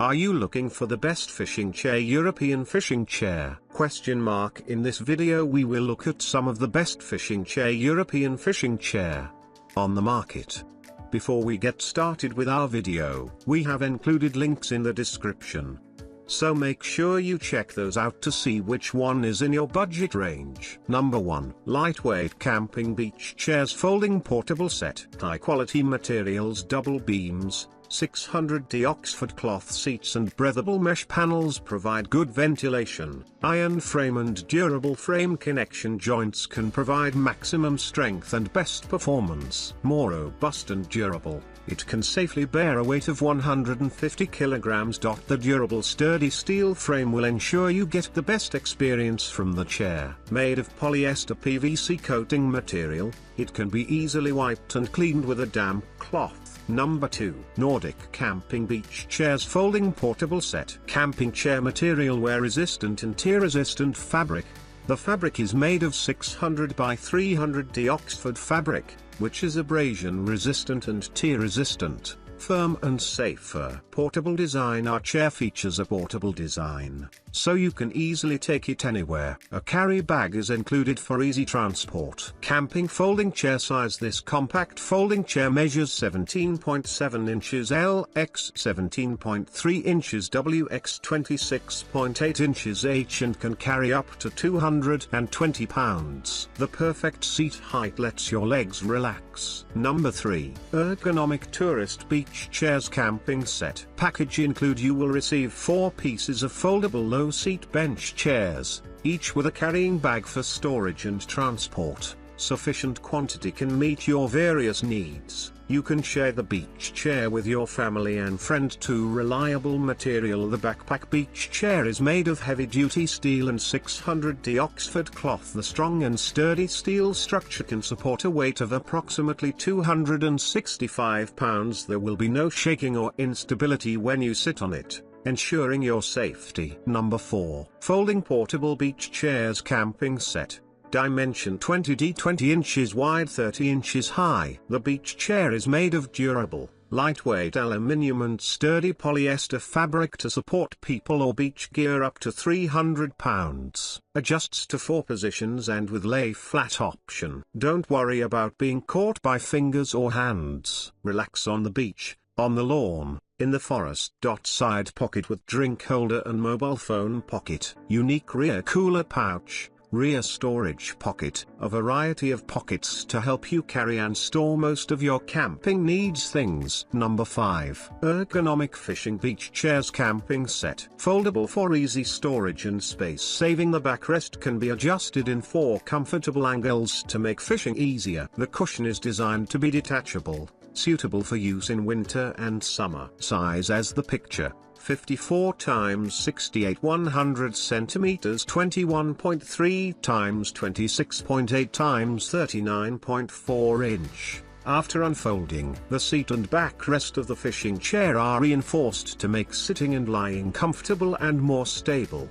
Are you looking for the best fishing chair, European fishing chair? In this video we will look at some of the best fishing chair, European fishing chair on the market. Before we get started with our video, we have included links in the description. So make sure you check those out to see which one is in your budget range. Number 1. Lightweight Camping Beach Chairs Folding Portable Set. High quality materials, double beams, 600D Oxford cloth seats and breathable mesh panels provide good ventilation. Iron frame and durable frame connection joints can provide maximum strength and best performance. More robust and durable, it can safely bear a weight of 150 kilograms. The durable sturdy steel frame will ensure you get the best experience from the chair. Made of polyester PVC coating material, it can be easily wiped and cleaned with a damp cloth. Number 2. Nordic Camping Beach Chairs Folding Portable Set. Camping chair material, wear resistant and tear resistant fabric. The fabric is made of 600 by 300D Oxford fabric, which is abrasion resistant and tear resistant, firm and safer. Portable design. Our chair features a portable design, so you can easily take it anywhere. A carry bag is included for easy transport. Camping folding chair size. This compact folding chair measures 17.7 inches L x 17.3 inches W x 26.8 inches H and can carry up to 220 pounds. The perfect seat height lets your legs relax. Number 3. Ergonomic Tourist Beach Chairs Camping Set. Package include: you will receive 4 pieces of foldable low-seat bench chairs, each with a carrying bag for storage and transport. Sufficient quantity can meet your various needs. You can share the beach chair with your family and friend. 2. Reliable material. The backpack beach chair is made of heavy-duty steel and 600D Oxford cloth. The strong and sturdy steel structure can support a weight of approximately 265 pounds. There will be no shaking or instability when you sit on it, ensuring your safety. Number 4. Folding Portable Beach Chairs Camping Set. Dimension 20D, 20 inches wide, 30 inches high. The beach chair is made of durable, lightweight aluminium and sturdy polyester fabric to support people or beach gear up to 300 pounds. Adjusts to 4 positions and with lay flat option. Don't worry about being caught by fingers or hands. Relax on the beach, on the lawn, in the forest. Side pocket with drink holder and mobile phone pocket. Unique rear cooler pouch. Rear storage pocket. A variety of pockets to help you carry and store most of your camping needs things. Number 5. Ergonomic Fishing Beach Chairs Camping Set. Foldable for easy storage and space saving. The backrest can be adjusted in 4 comfortable angles to make fishing easier. The cushion is designed to be detachable, suitable for use in winter and summer. Size as the picture: 54 x 68 100 centimeters, 21.3 x 26.8 x 39.4 inch. After unfolding, the seat and backrest of the fishing chair are reinforced to make sitting and lying comfortable and more stable.